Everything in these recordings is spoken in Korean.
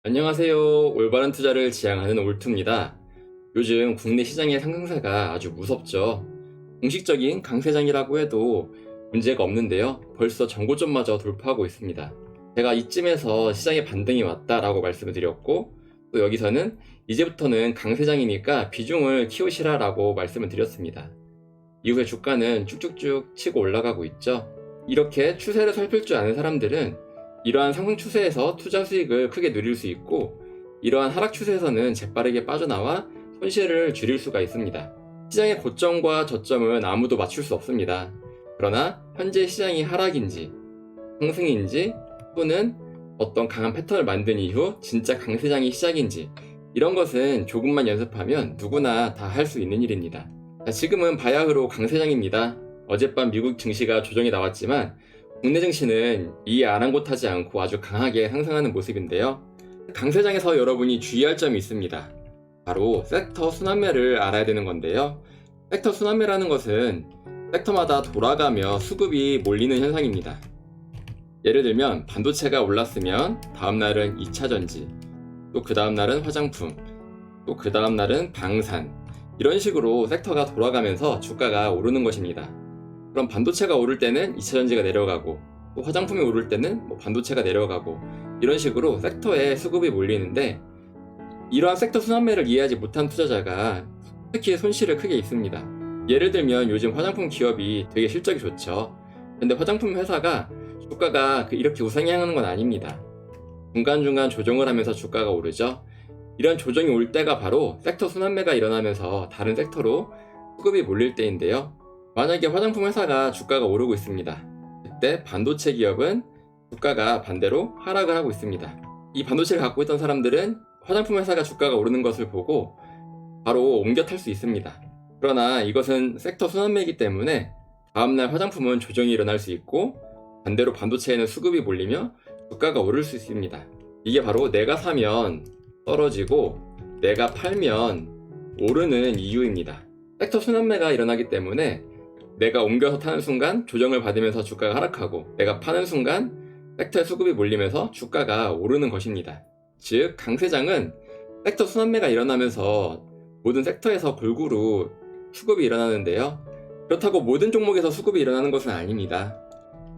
안녕하세요. 올바른 투자를 지향하는 올투입니다. 요즘 국내 시장의 상승세가 아주 무섭죠. 공식적인 강세장이라고 해도 문제가 없는데요. 벌써 전고점마저 돌파하고 있습니다. 제가 이쯤에서 시장의 반등이 왔다라고 말씀을 드렸고, 또 여기서는 이제부터는 강세장이니까 비중을 키우시라라고 말씀을 드렸습니다. 이후에 주가는 쭉쭉쭉 치고 올라가고 있죠. 이렇게 추세를 살필 줄 아는 사람들은 이러한 상승 추세에서 투자 수익을 크게 누릴 수 있고, 이러한 하락 추세에서는 재빠르게 빠져나와 손실을 줄일 수가 있습니다. 시장의 고점과 저점은 아무도 맞출 수 없습니다. 그러나 현재 시장이 하락인지 상승인지, 또는 어떤 강한 패턴을 만든 이후 진짜 강세장이 시작인지, 이런 것은 조금만 연습하면 누구나 다 할 수 있는 일입니다. 지금은 바야흐로 강세장입니다. 어젯밤 미국 증시가 조정이 나왔지만 국내 증시는 이 아랑곳하지 않고 아주 강하게 상승하는 모습인데요. 강세장에서 여러분이 주의할 점이 있습니다. 바로 섹터 순환매를 알아야 되는 건데요. 섹터 순환매라는 것은 섹터마다 돌아가며 수급이 몰리는 현상입니다. 예를 들면 반도체가 올랐으면 다음날은 2차전지, 또 그 다음날은 화장품, 또 그 다음날은 방산, 이런 식으로 섹터가 돌아가면서 주가가 오르는 것입니다. 그럼 반도체가 오를 때는 2차전지가 내려가고, 또 화장품이 오를 때는 반도체가 내려가고, 이런 식으로 섹터에 수급이 몰리는데, 이러한 섹터 순환매를 이해하지 못한 투자자가 특히 손실을 크게 입습니다. 예를 들면 요즘 화장품 기업이 되게 실적이 좋죠. 근데 화장품 회사가 주가가 이렇게 우상향하는 건 아닙니다. 중간중간 조정을 하면서 주가가 오르죠. 이런 조정이 올 때가 바로 섹터 순환매가 일어나면서 다른 섹터로 수급이 몰릴 때인데요. 만약에 화장품 회사가 주가가 오르고 있습니다. 그때 반도체 기업은 주가가 반대로 하락을 하고 있습니다. 이 반도체를 갖고 있던 사람들은 화장품 회사가 주가가 오르는 것을 보고 바로 옮겨 탈 수 있습니다. 그러나 이것은 섹터 순환매이기 때문에 다음날 화장품은 조정이 일어날 수 있고, 반대로 반도체에는 수급이 몰리며 주가가 오를 수 있습니다. 이게 바로 내가 사면 떨어지고 내가 팔면 오르는 이유입니다. 섹터 순환매가 일어나기 때문에 내가 옮겨서 타는 순간 조정을 받으면서 주가가 하락하고, 내가 파는 순간 섹터의 수급이 몰리면서 주가가 오르는 것입니다. 즉 강세장은 섹터 순환매가 일어나면서 모든 섹터에서 골고루 수급이 일어나는데요. 그렇다고 모든 종목에서 수급이 일어나는 것은 아닙니다.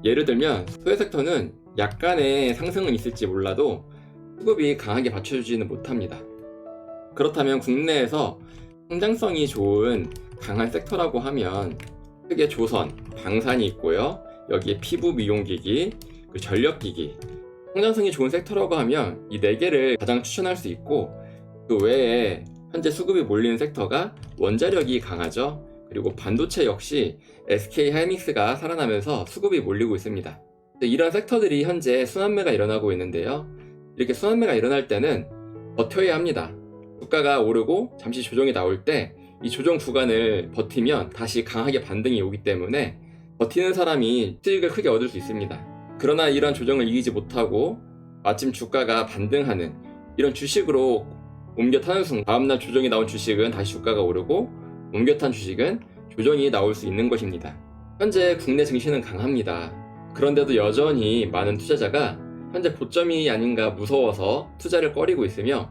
예를 들면 소외 섹터는 약간의 상승은 있을지 몰라도 수급이 강하게 받쳐주지는 못합니다. 그렇다면 국내에서 성장성이 좋은 강한 섹터라고 하면 크게 조선, 방산이 있고요. 여기에 피부 미용기기, 전력기기, 성장성이 좋은 섹터라고 하면 이 4개를 가장 추천할 수 있고, 그 외에 현재 수급이 몰리는 섹터가 원자력이 강하죠. 그리고 반도체 역시 SK 하이닉스가 살아나면서 수급이 몰리고 있습니다. 이런 섹터들이 현재 순환매가 일어나고 있는데요. 이렇게 순환매가 일어날 때는 버텨야 합니다. 주가가 오르고 잠시 조정이 나올 때 이 조정 구간을 버티면 다시 강하게 반등이 오기 때문에 버티는 사람이 수익을 크게 얻을 수 있습니다. 그러나 이런 조정을 이기지 못하고 마침 주가가 반등하는 이런 주식으로 옮겨 타는 순간, 다음날 조정이 나온 주식은 다시 주가가 오르고, 옮겨 탄 주식은 조정이 나올 수 있는 것입니다. 현재 국내 증시는 강합니다. 그런데도 여전히 많은 투자자가 현재 고점이 아닌가 무서워서 투자를 꺼리고 있으며,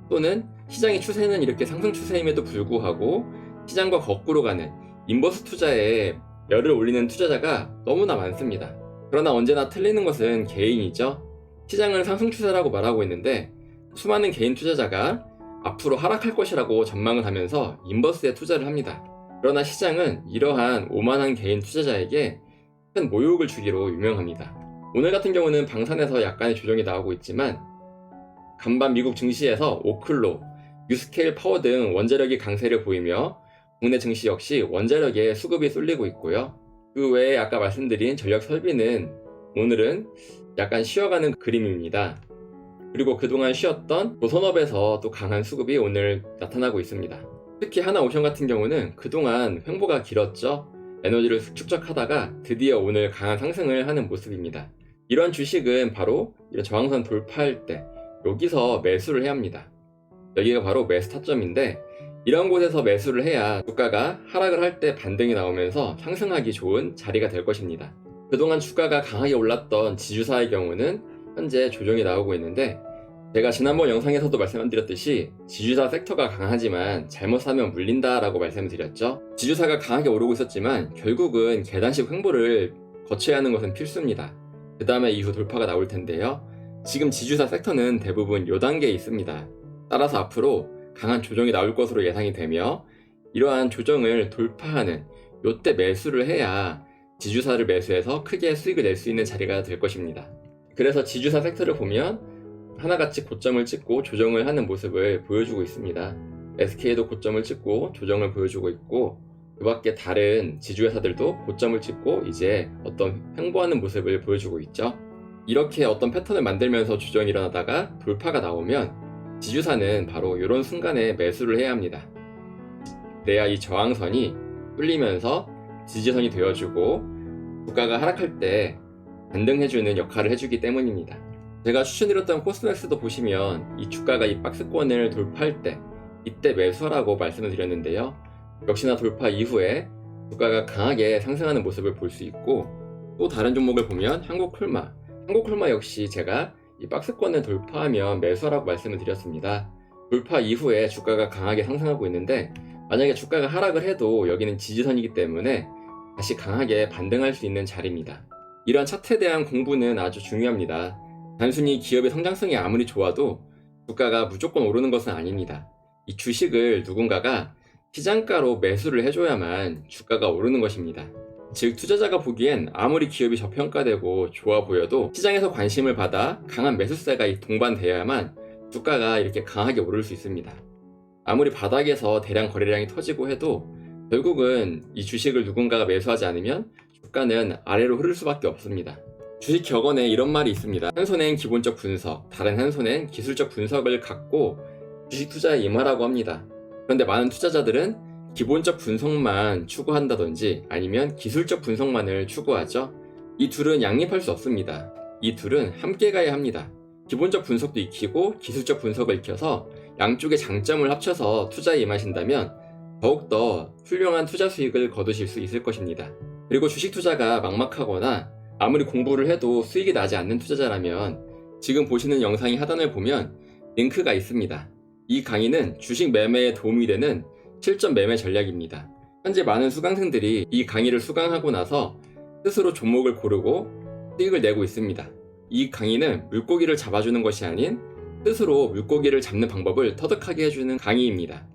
또는 시장의 추세는 이렇게 상승 추세임에도 불구하고 시장과 거꾸로 가는 인버스 투자에 열을 올리는 투자자가 너무나 많습니다. 그러나 언제나 틀리는 것은 개인이죠. 시장을 상승 추세라고 말하고 있는데 수많은 개인 투자자가 앞으로 하락할 것이라고 전망을 하면서 인버스에 투자를 합니다. 그러나 시장은 이러한 오만한 개인 투자자에게 큰 모욕을 주기로 유명합니다. 오늘 같은 경우는 방산에서 약간의 조정이 나오고 있지만, 간밤 미국 증시에서 오클로, 유스케일 파워 등 원자력이 강세를 보이며 국내 증시 역시 원자력에 수급이 쏠리고 있고요. 그 외에 아까 말씀드린 전력 설비는 오늘은 약간 쉬어가는 그림입니다. 그리고 그동안 쉬었던 조선업에서 또 강한 수급이 오늘 나타나고 있습니다. 특히 하나오션 같은 경우는 그동안 횡보가 길었죠. 에너지를 축적하다가 드디어 오늘 강한 상승을 하는 모습입니다. 이런 주식은 바로 이런 저항선 돌파할 때 여기서 매수를 해야 합니다. 여기가 바로 매수 타점인데, 이런 곳에서 매수를 해야 주가가 하락을 할 때 반등이 나오면서 상승하기 좋은 자리가 될 것입니다. 그동안 주가가 강하게 올랐던 지주사의 경우는 현재 조정이 나오고 있는데, 제가 지난번 영상에서도 말씀드렸듯이 지주사 섹터가 강하지만 잘못 사면 물린다라고 말씀드렸죠. 지주사가 강하게 오르고 있었지만 결국은 계단식 횡보를 거쳐야 하는 것은 필수입니다. 그 다음에 이후 돌파가 나올 텐데요. 지금 지주사 섹터는 대부분 요 단계에 있습니다. 따라서 앞으로 강한 조정이 나올 것으로 예상이 되며 이러한 조정을 돌파하는 요때 매수를 해야 지주사를 매수해서 크게 수익을 낼 수 있는 자리가 될 것입니다. 그래서 지주사 섹터를 보면 하나같이 고점을 찍고 조정을 하는 모습을 보여주고 있습니다. SK도 고점을 찍고 조정을 보여주고 있고 그 밖에 다른 지주회사들도 고점을 찍고 이제 어떤 횡보하는 모습을 보여주고 있죠. 이렇게 어떤 패턴을 만들면서 조정이 일어나다가 돌파가 나오면 지주사는 바로 이런 순간에 매수를 해야 합니다. 그래야 이 저항선이 뚫리면서 지지선이 되어주고 주가가 하락할 때 반등해주는 역할을 해주기 때문입니다. 제가 추천드렸던 코스맥스도 보시면 이 주가가 이 박스권을 돌파할 때 이때 매수하라고 말씀을 드렸는데요. 역시나 돌파 이후에 주가가 강하게 상승하는 모습을 볼 수 있고 또 다른 종목을 보면 한국콜마 역시 제가 이 박스권을 돌파하면 매수하라고 말씀을 드렸습니다. 돌파 이후에 주가가 강하게 상승하고 있는데 만약에 주가가 하락을 해도 여기는 지지선이기 때문에 다시 강하게 반등할 수 있는 자리입니다. 이러한 차트에 대한 공부는 아주 중요합니다. 단순히 기업의 성장성이 아무리 좋아도 주가가 무조건 오르는 것은 아닙니다. 이 주식을 누군가가 시장가로 매수를 해줘야만 주가가 오르는 것입니다. 즉 투자자가 보기엔 아무리 기업이 저평가되고 좋아 보여도 시장에서 관심을 받아 강한 매수세가 동반되어야만 주가가 이렇게 강하게 오를 수 있습니다. 아무리 바닥에서 대량 거래량이 터지고 해도 결국은 이 주식을 누군가가 매수하지 않으면 주가는 아래로 흐를 수밖에 없습니다. 주식 격언에 이런 말이 있습니다. 한 손엔 기본적 분석, 다른 한 손엔 기술적 분석을 갖고 주식 투자에 임하라고 합니다. 그런데 많은 투자자들은 기본적 분석만 추구한다든지 아니면 기술적 분석만을 추구하죠. 이 둘은 양립할 수 없습니다. 이 둘은 함께 가야 합니다. 기본적 분석도 익히고 기술적 분석을 익혀서 양쪽의 장점을 합쳐서 투자에 임하신다면 더욱더 훌륭한 투자 수익을 거두실 수 있을 것입니다. 그리고 주식 투자가 막막하거나 아무리 공부를 해도 수익이 나지 않는 투자자라면 지금 보시는 영상의 하단을 보면 링크가 있습니다. 이 강의는 주식 매매에 도움이 되는 실전 매매 전략입니다. 현재 많은 수강생들이 이 강의를 수강하고 나서 스스로 종목을 고르고 수익을 내고 있습니다. 이 강의는 물고기를 잡아주는 것이 아닌 스스로 물고기를 잡는 방법을 터득하게 해주는 강의입니다.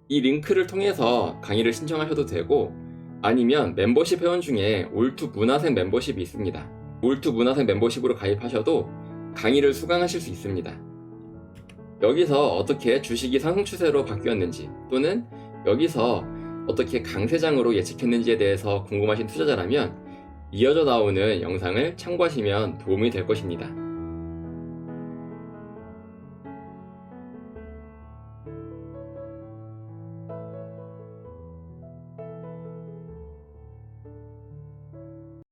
이 링크를 통해서 강의를 신청하셔도 되고 아니면 멤버십 회원 중에 올투 문화생 멤버십이 있습니다. 올투 문화생 멤버십으로 가입하셔도 강의를 수강하실 수 있습니다. 여기서 어떻게 주식이 상승 추세로 바뀌었는지 또는 여기서 어떻게 강세장으로 예측했는지에 대해서 궁금하신 투자자라면 이어져 나오는 영상을 참고하시면 도움이 될 것입니다.